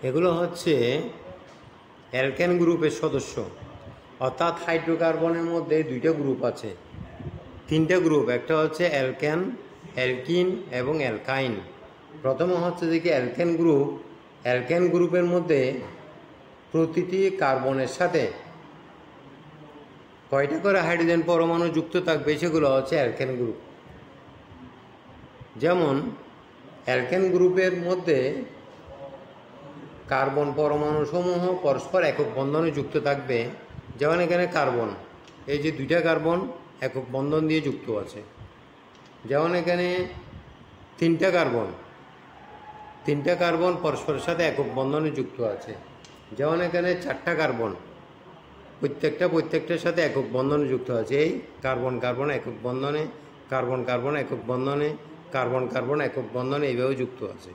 এগুলো হচ্ছে অ্যালকেন গ্রুপের সদস্য, অর্থাৎ হাইড্রোকার্বনের মধ্যে দুইটা গ্রুপ আছে, তিনটা গ্রুপ, একটা হচ্ছে অ্যালকেন, অ্যালকিন এবং অ্যালকাইন। প্রথমে হচ্ছে যে কি অ্যালকেন গ্রুপ। অ্যালকেন গ্রুপের মধ্যে প্রতিটি কার্বনের সাথে কয়টা করে হাইড্রোজেন পরমাণু যুক্ত থাকবে সেগুলো হচ্ছে অ্যালকেন গ্রুপ। যেমন অ্যালকেন গ্রুপের মধ্যে কার্বন পরমাণু সমূহ পরস্পর একক বন্ধনে যুক্ত থাকবে। যেমন এখানে কার্বন, এই যে দুইটা কার্বন একক বন্ধন দিয়ে যুক্ত আছে। যেমন এখানে তিনটা কার্বন পরস্পরের সাথে একক বন্ধনে যুক্ত আছে। যেমন এখানে চারটা কার্বন, প্রত্যেকটার সাথে একক বন্ধনে যুক্ত আছে। এই কার্বন কার্বন একক বন্ধনে, কার্বন কার্বন একক বন্ধনে, কার্বন কার্বন একক বন্ধনে এইভাবে যুক্ত আছে।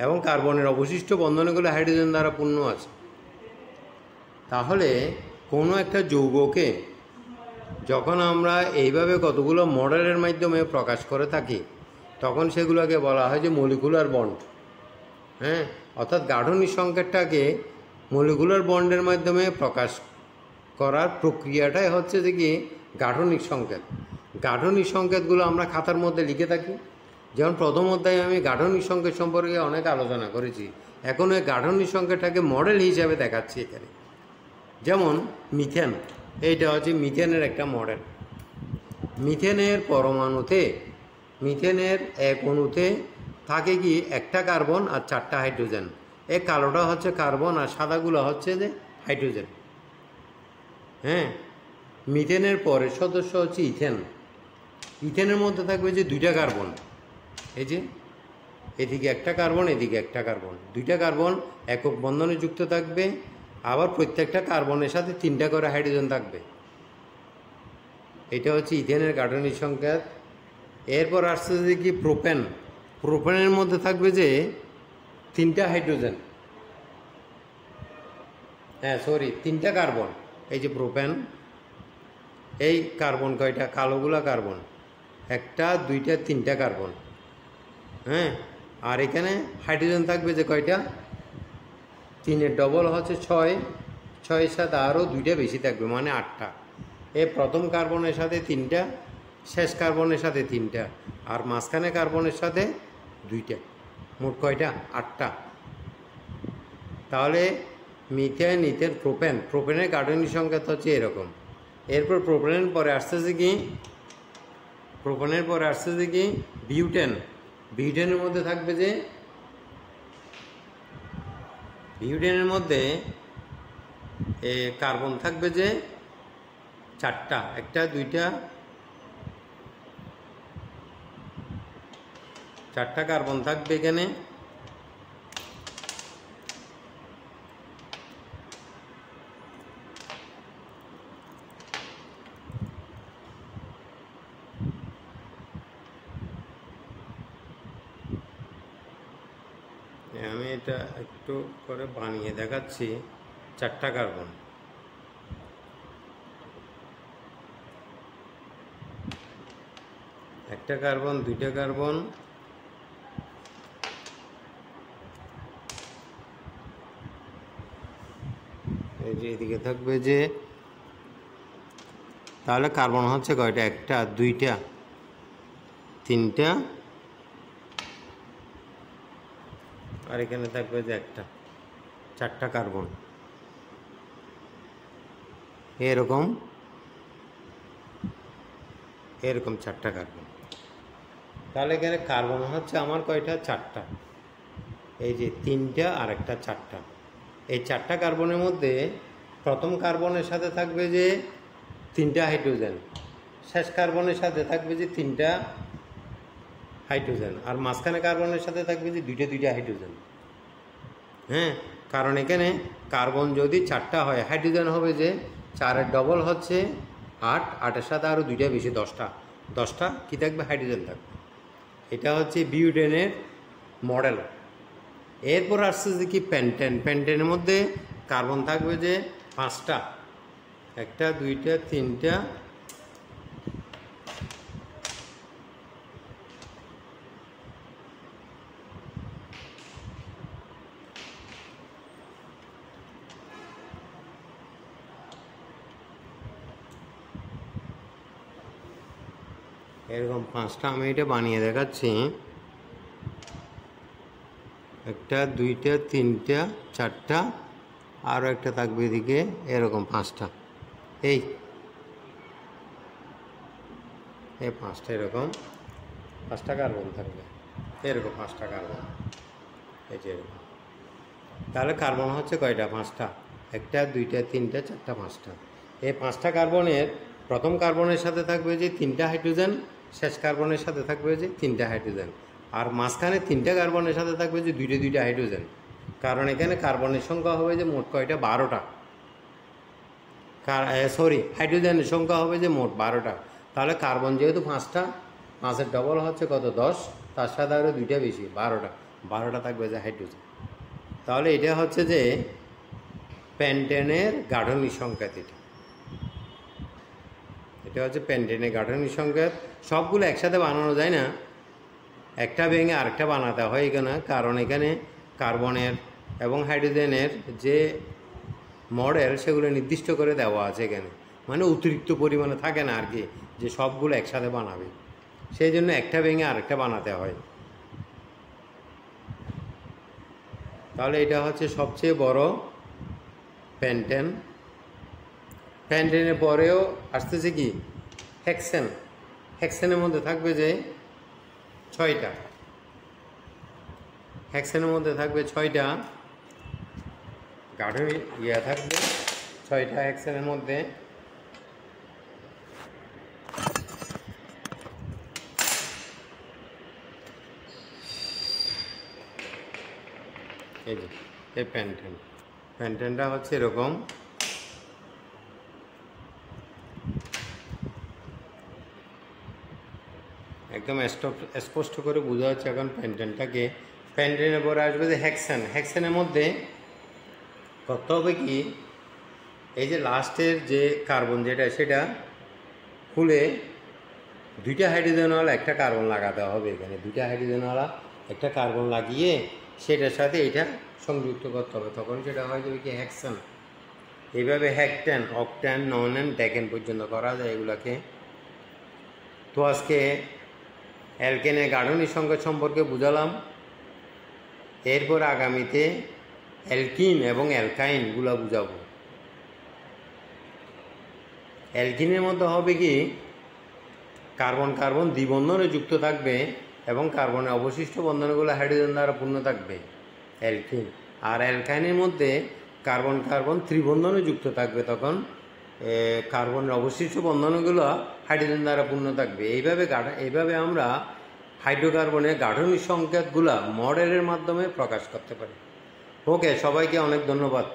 এবং কার্বনের অবশিষ্ট বন্ধনগুলো হাইড্রোজেন দ্বারা পূর্ণ আছে। তাহলে কোনো একটা যৌগকে যখন আমরা এইভাবে কতগুলো মডেলের মাধ্যমে প্রকাশ করে থাকি, তখন সেগুলোকে বলা হয় যে মলিকুলার বন্ড। হ্যাঁ, অর্থাৎ গাঠনিক সংকেতটাকে মলিকুলার বন্ডের মাধ্যমে প্রকাশ করার প্রক্রিয়াটাই হচ্ছে যে কি গাঠনিক সংকেত। গাঠনিক সংকেতগুলো আমরা খাতার মধ্যে লিখে থাকি। যেমন প্রথম অধ্যায়ে আমি গাঠনিক সংকেত সম্পর্কে অনেক আলোচনা করেছি। এখন ওই গাঠনিক সংকেতটাকে মডেল হিসাবে দেখাচ্ছি এখানে। যেমন মিথেন, এইটা হচ্ছে মিথেনের একটা মডেল। মিথেনের পরমাণুতে, মিথেনের এক অণুতে থাকে কি একটা কার্বন আর চারটা হাইড্রোজেন। এই কালোটা হচ্ছে কার্বন আর সাদাগুলো হচ্ছে যে হাইড্রোজেন। হ্যাঁ, মিথেনের পরের সদস্য হচ্ছে ইথেন। ইথেনের মধ্যে থাকবে যে দুইটা কার্বন, এই যে এদিকে একটা কার্বন এদিকে একটা কার্বন, দুইটা কার্বন একক বন্ধনে যুক্ত থাকবে। আবার প্রত্যেকটা কার্বনের সাথে তিনটা করে হাইড্রোজেন থাকবে। এটা হচ্ছে ইথেনের গাঠনিক সংকেত। এরপর আসছে যে কি প্রোপেন। প্রোপেনের মধ্যে থাকবে যে তিনটা হাইড্রোজেন, তিনটা কার্বন। এই যে প্রোপেন, এই কার্বন কয়টা, কালোগুলা কার্বন, একটা দুইটা তিনটা কার্বন। হ্যাঁ, আর এখানে হাইড্রোজেন থাকবে যে কয়টা, তিনের ডবল হচ্ছে ছয়, ছয়ের সাথে আরও দুইটা বেশি থাকবে, মানে আটটা। এই প্রথম কার্বনের সাথে তিনটা, শেষ কার্বনের সাথে তিনটা, আর মাঝখানে কার্বনের সাথে দুইটা, মোট কয়টা, আটটা। তাহলে মিথেন, ইথেন, প্রোপেন। প্রোপেনের গাঠনিক সংকেত হচ্ছে এরকম। এরপর প্রোপেনের পরে আসতেছে কি বিউটেন। বিউটেনের মধ্যে থাকবে যে, বিউটেনের মধ্যে কার্বন থাকবে যে চারটা, একটা দুইটা চারটা কার্বন থাকবে এখানে। আমি এটা একটু করে বানিয়ে দেখাচ্ছি। চারটা কার্বন, একটা কার্বন, দুইটা কার্বন, এই যে এদিকে থাকবে যে, তাহলে কার্বন হচ্ছে কয়টা, একটা দুইটা তিনটা, আর এখানে থাকবে যে একটা, চারটা কার্বন। এরকম চারটা কার্বন। তাহলে এখানে কার্বন হচ্ছে আমার কয়টা, চারটা। এই যে তিনটা আর একটা চারটা। এই চারটা কার্বনের মধ্যে প্রথম কার্বনের সাথে থাকবে যে তিনটা হাইড্রোজেন, শেষ কার্বনের সাথে থাকবে যে তিনটা হাইড্রোজেন, আর মাঝখানে কার্বনের সাথে থাকবে যে দুইটা হাইড্রোজেন। হ্যাঁ, কারণ এখানে কার্বন যদি চারটা হয়, হাইড্রোজেন হবে যে চারের ডবল হচ্ছে আট, আটের সাথে আরও দুইটা বেশি, দশটা কী থাকবে, হাইড্রোজেন থাকবে। এটা হচ্ছে বিউটেনের মডেল। এরপর আসছে যে কি পেন্টেন। পেন্টেনের মধ্যে কার্বন থাকবে যে পাঁচটা, একটা দুইটা তিনটা, এরকম 5টা আমি এটা বানিয়ে দেখাচ্ছি। 1টা 2টা 3টা 4টা, আরও একটা থাকবে এদিকে, এরকম 5টা। এই 5টা এরকম 5টা কার্বন থাকবে, এরকম 5টা কার্বন, এই যে এরকম। তাহলে কার্বন হচ্ছে কয়টা? 5টা। 1টা 2টা 3টা 4টা 5টা। এই 5টা কার্বনের প্রথম কার্বনের সাথে থাকবে যে 3টা হাইড্রোজেন, শেষ কার্বনের সাথে থাকবে যে 3টা হাইড্রোজেন, আর মাঝখানে 3টা কার্বনের সাথে থাকবে যে 2টা হাইড্রোজেন। কারণ এখানে কার্বনের সংখ্যা হবে যে মোট কয়টা? 12টা। হাইড্রোজেনের সংখ্যা হবে যে মোট 12টা। তাহলে কার্বন যেহেতু 5টা, 5-এর ডবল হচ্ছে কত? 10, তার সাথে আরও 2টা বেশি, 12টা থাকবে যে হাইড্রোজেন। তাহলে এটা হচ্ছে যে পেন্টেনের গাঠনিক সংকেত। এটা হচ্ছে পেন্টেনের গাঠনিক সংকেত। সবগুলো একসাথে বানানো যায় না, একটা ভেঙে আরেকটা বানাতে হয় এখানে। কারণ এখানে কার্বনের এবং হাইড্রোজেনের যে মডেল সেগুলো নির্দিষ্ট করে দেওয়া আছে এখানে, মানে অতিরিক্ত পরিমাণে থাকে না আর কি, যে সবগুলো একসাথে বানাবে। সেই জন্য একটা ভেঙে আরেকটা বানাতে হয়। তাহলে এটা হচ্ছে সবচেয়ে বড় পেন্টেন। পেন্টেনের পরেও আসতেছে কি? হেক্সেন। হেক্সেনের মধ্যে থাকবে যে 6টা। হেক্সেনের মধ্যে থাকবে 6টা গাঠনিক থাকবে, 6টা হেক্সেনের মধ্যে। এই যে এই পেন্টেনটা হচ্ছে এরকম। একদম স্পষ্ট করে বোঝা যাচ্ছে এখন পেন্টেনটাকে। পেন্টেনের পরে আসবে যে হেক্সেন। হেক্সেনের মধ্যে করতে হবে কি? এই যে লাস্টের যে কার্বন যেটা, সেটা খুলে 2টা হাইড্রোজেনওয়ালা একটা কার্বন লাগাতে হবে এখানে। 2টা হাইড্রোজেনওয়ালা একটা কার্বন লাগিয়ে সেটার সাথে এটা সংযুক্ত করতে হবে, তখন সেটা হয়ে যাবে কি? হেক্সেন। এইভাবে হেক্টেন, অক্টেন, ননেন, ডেকেন পর্যন্ত করা যায় এগুলাকে। তো আজকে অ্যালকেনের গাঠনিক সংকেত সম্পর্কে বুঝালাম। এরপর আগামীতে অ্যালকিন এবং অ্যালকাইনগুলো বুঝাবো। অ্যালকিনের মধ্যে হবে কি? কার্বন কার্বন দ্বিবন্ধনে যুক্ত থাকবে এবং কার্বনের অবশিষ্ট বন্ধনগুলো হাইড্রোজেন দ্বারা পূর্ণ থাকবে, অ্যালকিন। আর অ্যালকাইনের মধ্যে কার্বন কার্বন ত্রিবন্ধনে যুক্ত থাকবে, তখন কার্বনের অবশিষ্ট বন্ধনগুলো হাইড্রোজেন দ্বারা পূর্ণ থাকবে। এইভাবে আমরা হাইড্রোকার্বনের গাঠনিক সংকেতগুলো মডেলের মাধ্যমে প্রকাশ করতে পারি। ওকে, সবাইকে অনেক ধন্যবাদ।